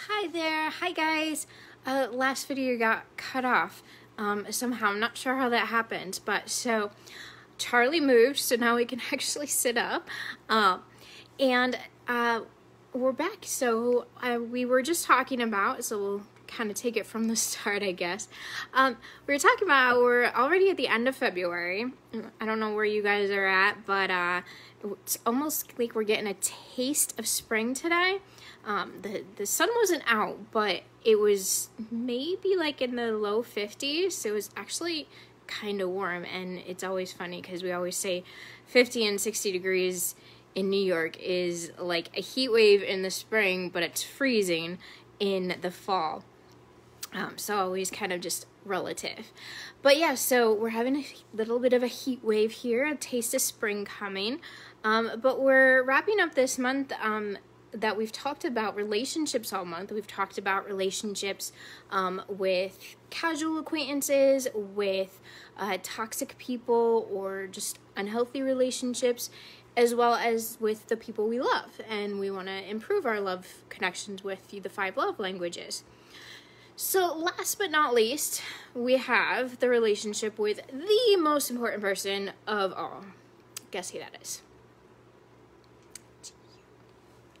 Hi there. Hi guys. Last video got cut off somehow. I'm not sure how that happened, but so Charlie moved, so now we can actually sit up. And we're back. So we were just talking about, so we'll kind of take it from the start, I guess. We were talking about we're already at the end of February. I don't know where you guys are at, but it's almost like we're getting a taste of spring today. The sun wasn't out, but it was maybe like in the low 50s, so it was actually kind of warm. And it's always funny because we always say 50 and 60 degrees in New York is like a heat wave in the spring, but it's freezing in the fall. So always kind of just relative. But yeah, so we're having a little bit of a heat wave here, a taste of spring coming. But we're wrapping up this month that we've talked about relationships all month. We've talked about relationships with casual acquaintances, with toxic people, or just unhealthy relationships, as well as with the people we love. And we want to improve our love connections with the 5 love languages. So last but not least, we have the relationship with the most important person of all. Guess who that is?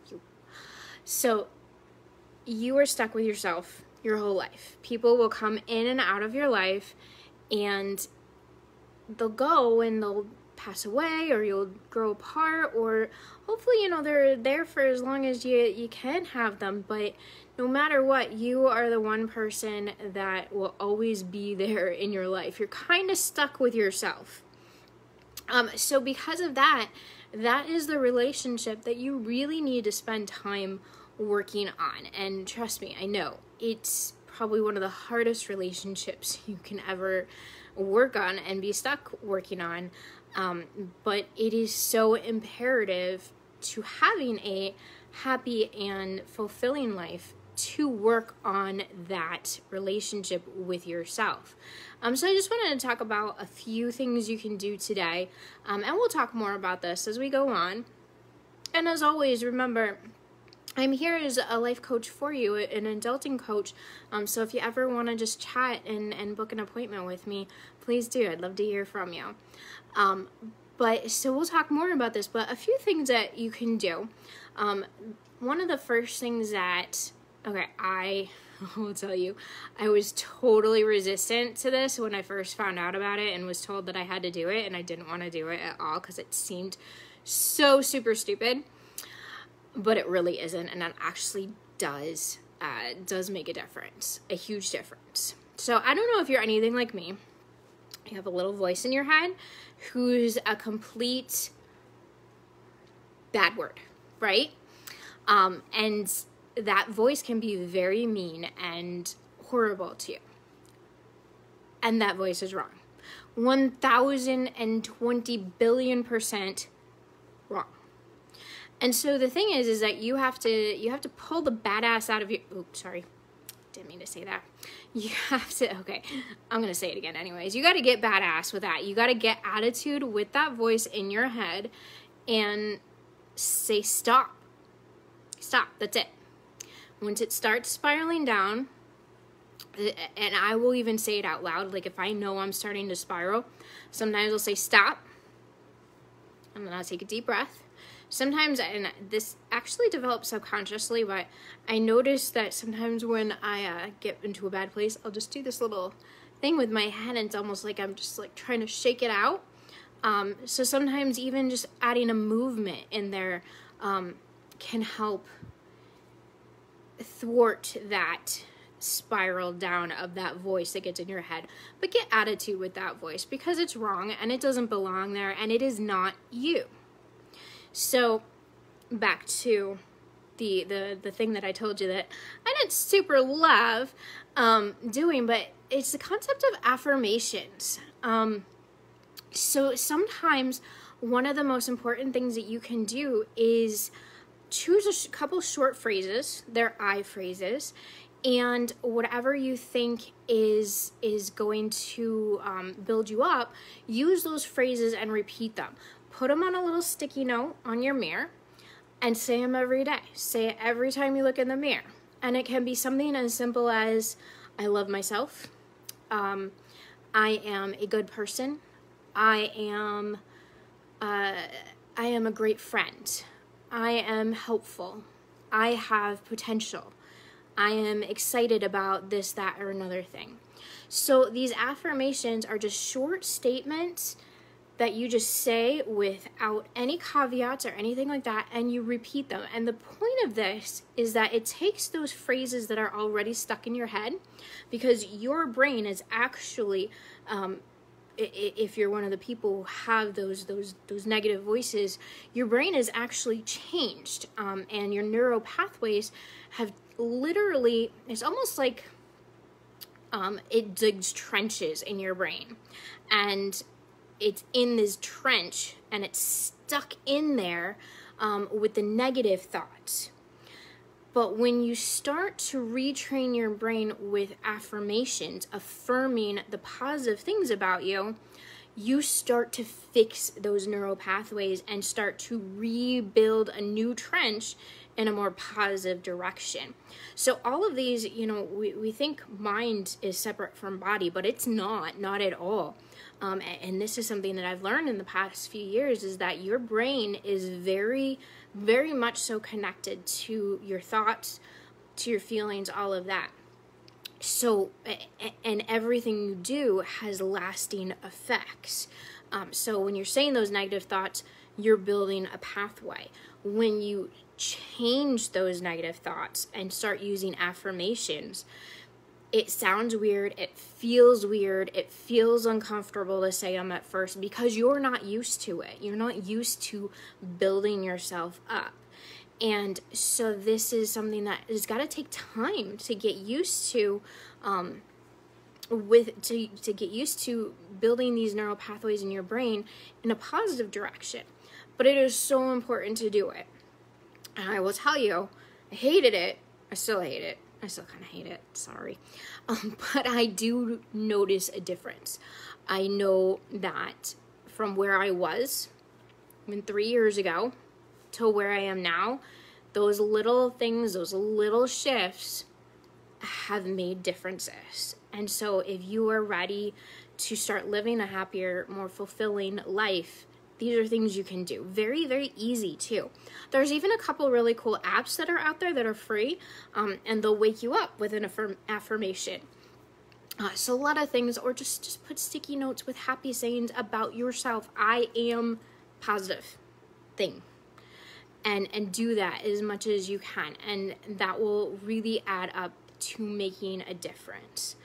You. So you are stuck with yourself your whole life. People will come in and out of your life, and they'll go and they'll pass away, or you'll grow apart, or hopefully, they're there for as long as you can have them. But no matter what, you are the one person that will always be there in your life. You're kind of stuck with yourself. So because of that, that is the relationship that you really need to spend time working on. And trust me, I know it's probably one of the hardest relationships you can ever work on and be stuck working on. But it is so imperative to having a happy and fulfilling life to work on that relationship with yourself. So I just wanted to talk about a few things you can do today, and we'll talk more about this as we go on. And as always, remember, I'm here as a life coach for you, an adulting coach. So if you ever want to just chat and book an appointment with me, please do. I'd love to hear from you. But so we'll talk more about this, but a few things that you can do. One of the first things that, I will tell you, I was totally resistant to this when I first found out about it and was told that I had to do it, and I didn't want to do it at all because it seemed so super stupid. But it really isn't, and it actually does make a difference, a huge difference. So I don't know if you're anything like me. You have a little voice in your head who's a complete bad word, right? And that voice can be very mean and horrible to you. And that voice is wrong. 1,020 billion% wrong. And so the thing is that you have to pull the badass out of you. Oh, sorry. Didn't mean to say that. You have to, I'm going to say it again anyways. You got to get badass with that. You got to get attitude with that voice in your head and say stop. Stop. That's it. Once it starts spiraling down, and I will even say it out loud, like if I know I'm starting to spiral, sometimes I'll say stop, and then I'll take a deep breath. Sometimes, and this actually develops subconsciously, but I notice that sometimes when I get into a bad place, I'll just do this little thing with my head, and it's almost like I'm just like trying to shake it out. So sometimes even just adding a movement in there can help thwart that spiral down of that voice that gets in your head. But get attitude with that voice because it's wrong and it doesn't belong there and it is not you. So back to the thing that I told you that I didn't super love doing, but it's the concept of affirmations. So sometimes one of the most important things that you can do is choose a couple short phrases. They're I phrases, and whatever you think is going to build you up, use those phrases and repeat them. Put them on a little sticky note on your mirror and say them every day. Say it every time you look in the mirror. And it can be something as simple as, I love myself. I am a good person. I am a great friend. I am helpful. I have potential. I am excited about this, that, or another thing. So these affirmations are just short statements that you just say without any caveats or anything like that, and you repeat them. And the point of this is that it takes those phrases that are already stuck in your head, because your brain is actually, if you're one of the people who have those negative voices, your brain is actually changed, and your neuro-pathways have literally, it's almost like it digs trenches in your brain, and it's in this trench and it's stuck in there with the negative thoughts. But when you start to retrain your brain with affirmations, affirming the positive things about you, you start to fix those neural pathways and start to rebuild a new trench in a more positive direction. So all of these, we think mind is separate from body, but it's not at all. And this is something that I've learned in the past few years, is that your brain is very, very much so connected to your thoughts, to your feelings, all of that. So, and everything you do has lasting effects. So when you're saying those negative thoughts, you're building a pathway. When you change those negative thoughts and start using affirmations, it sounds weird, it feels uncomfortable to say them at first, because you're not used to it. You're not used to building yourself up. And so this is something that has got to take time to get used to, to get used to building these neural pathways in your brain in a positive direction. But it is so important to do it. And I will tell you, I hated it. I still hate it. I still kind of hate it, sorry. But I do notice a difference. I know that from where I was 3 years ago to where I am now, those little things, those little shifts have made differences. And so if you are ready to start living a happier, more fulfilling life, these are things you can do. Very, very easy too. There's even a couple really cool apps that are out there that are free, and they'll wake you up with an affirmation. So a lot of things, or just put sticky notes with happy sayings about yourself. I am positive thing. And do that as much as you can. And that will really add up to making a difference.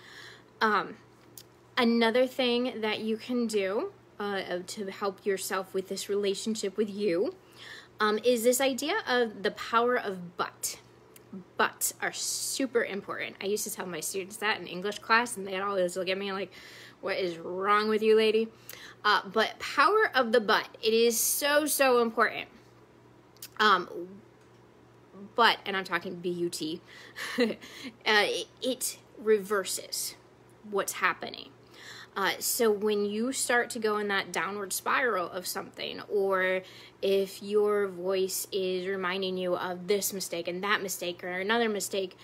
Another thing that you can do to help yourself with this relationship with you is this idea of the power of but. Buts are super important. I used to tell my students that in English class, and they'd always look at me like, what is wrong with you, lady? But power of the but, it is so, so important. But, and I'm talking B-U-T, it reverses what's happening. So when you start to go in that downward spiral of something, or if your voice is reminding you of this mistake and that mistake or another mistake,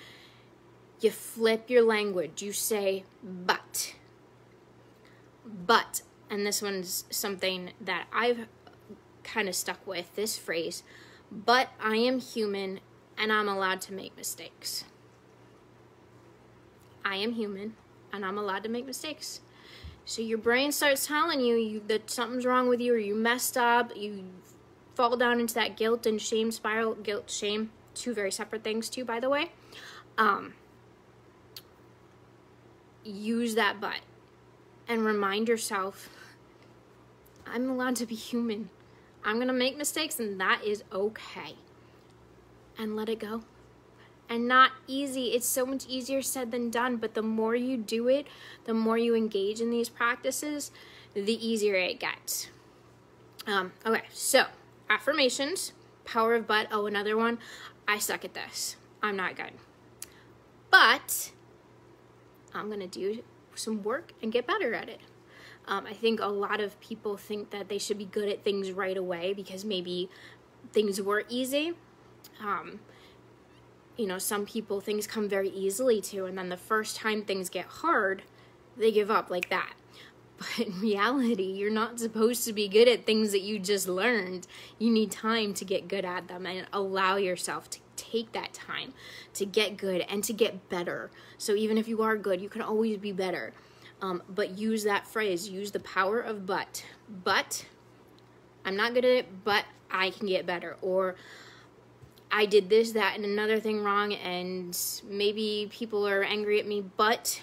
you flip your language. You say, but, and this one's something that I've kind of stuck with, this phrase, but I am human and I'm allowed to make mistakes. I am human and I'm allowed to make mistakes. So your brain starts telling you that something's wrong with you, or you messed up, you fall down into that guilt and shame spiral. Guilt, shame, two very separate things too, by the way. Use that but and remind yourself, I'm allowed to be human. I'm going to make mistakes, and that is okay. And let it go. And not easy. It's so much easier said than done, but the more you do it, the more you engage in these practices, the easier it gets. Okay, so affirmations, power of but. Oh, another one. I suck at this. I'm not good. But I'm going to do some work and get better at it. I think a lot of people think that they should be good at things right away because maybe things were easy. some people things come very easily to, and then the first time things get hard, they give up like that. But in reality, you're not supposed to be good at things that you just learned. You need time to get good at them, and allow yourself to take that time to get good and to get better. So even if you are good, you can always be better. But use that phrase, use the power of but. But I'm not good at it, but I can get better. Or I did this, that, and another thing wrong, and maybe people are angry at me, but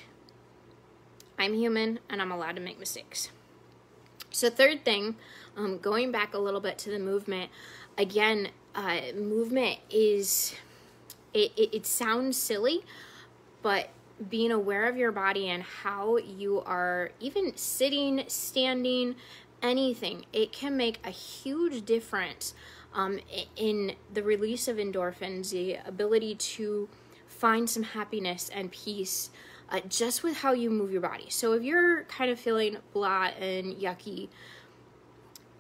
I'm human and I'm allowed to make mistakes. So third thing, going back a little bit to the movement, again, movement is, it sounds silly, but being aware of your body and how you are even sitting, standing, anything, it can make a huge difference in the release of endorphins, the ability to find some happiness and peace just with how you move your body. So if you're kind of feeling blah and yucky,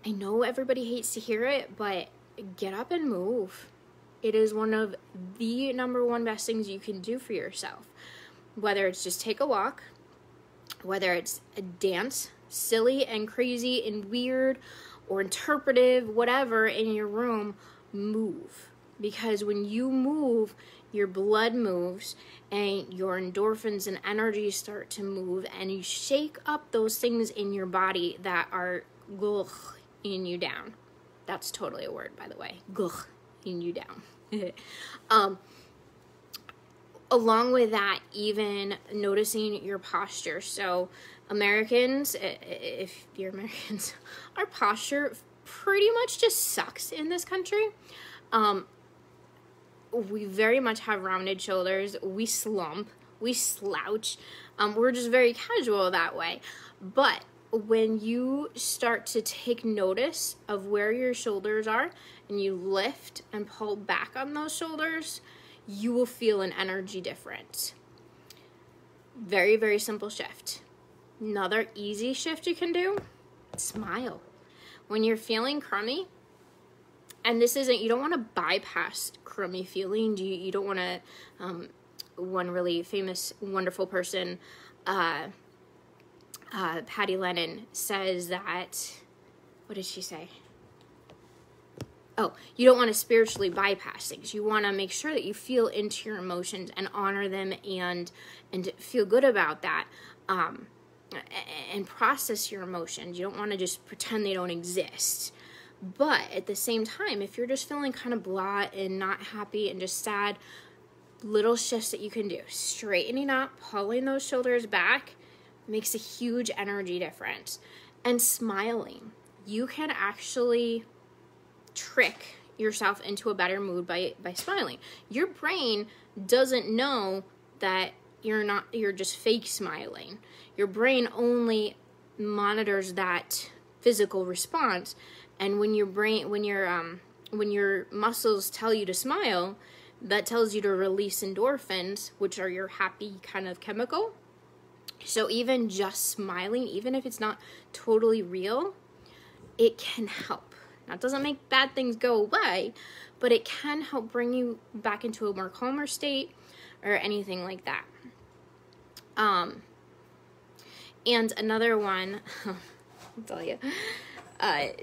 I know everybody hates to hear it, but get up and move. It is one of the number one best things you can do for yourself. Whether it's just take a walk, whether it's a dance, silly and crazy and weird or interpretive, whatever, in your room, move. Because when you move, your blood moves and your endorphins and energy start to move, and you shake up those things in your body that are in you down. That's totally a word, by the way. In you down. Along with that, even noticing your posture. So Americans, if you're Americans, our posture pretty much just sucks in this country. We very much have rounded shoulders. We slump. We slouch. We're just very casual that way. But when you start to take notice of where your shoulders are and you lift and pull back on those shoulders, you will feel an energy difference. Very, very simple shift. Another easy shift you can do, smile. When you're feeling crummy, and this isn't, you don't want to bypass crummy feelings. You don't want to, one really famous, wonderful person, Patty Lennon, says that, what did she say? Oh, you don't want to spiritually bypass things. You want to make sure that you feel into your emotions and honor them and feel good about that, and process your emotions. You don't want to just pretend they don't exist. But at the same time, if you're just feeling kind of blah and not happy and just sad, little shifts that you can do. Straightening up, pulling those shoulders back makes a huge energy difference. And smiling. You can actually trick yourself into a better mood by smiling. Your brain doesn't know that you're just fake smiling. Your brain only monitors that physical response, and when your muscles tell you to smile, that tells you to release endorphins, which are your happy kind of chemical. So even just smiling, even if it's not totally real, it can help. Now, it doesn't make bad things go away, but it can help bring you back into a more calmer state or anything like that. And another one, I'll tell you.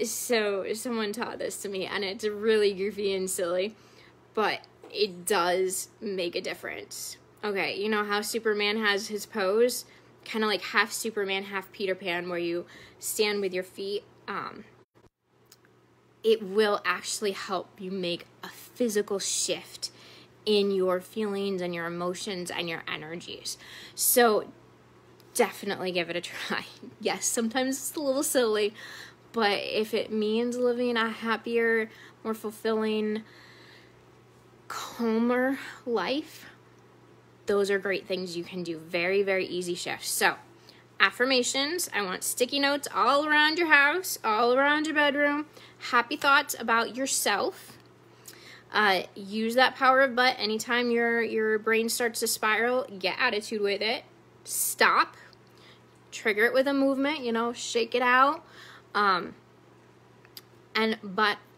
So someone taught this to me, and it's really goofy and silly, but it does make a difference. Okay, you know how Superman has his pose? Kind of like half Superman, half Peter Pan, where you stand with your feet. It will actually help you make a physical shift in your feelings and your emotions and your energies. So definitely give it a try. Yes, sometimes it's a little silly, but if it means living a happier, more fulfilling, calmer life, those are great things you can do. Very, very easy shifts. So, affirmations. I want sticky notes all around your house, all around your bedroom. Happy thoughts about yourself. Use that power of but. Anytime your brain starts to spiral, get attitude with it. Stop. Trigger it with a movement, shake it out. But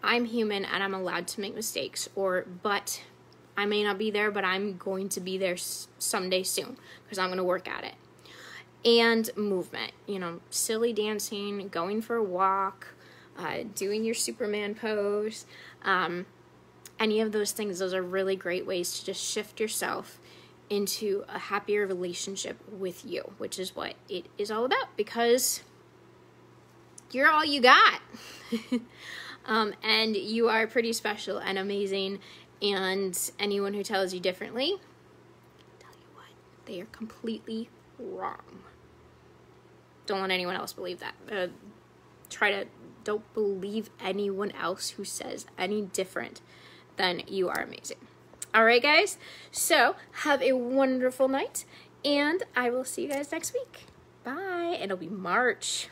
I'm human and I'm allowed to make mistakes. But I may not be there, but I'm going to be there someday soon because I'm going to work at it. And movement, you know, silly dancing, going for a walk, doing your Superman pose, any of those things. Those are really great ways to just shift yourself into a happier relationship with you, which is what it is all about, because you're all you got. And you are pretty special and amazing, and anyone who tells you differently, tell you what, they are completely wrong. Don't let anyone else believe that. Don't believe anyone else who says any different than you are amazing. All right, guys, so have a wonderful night, and I will see you guys next week. Bye. It'll be March.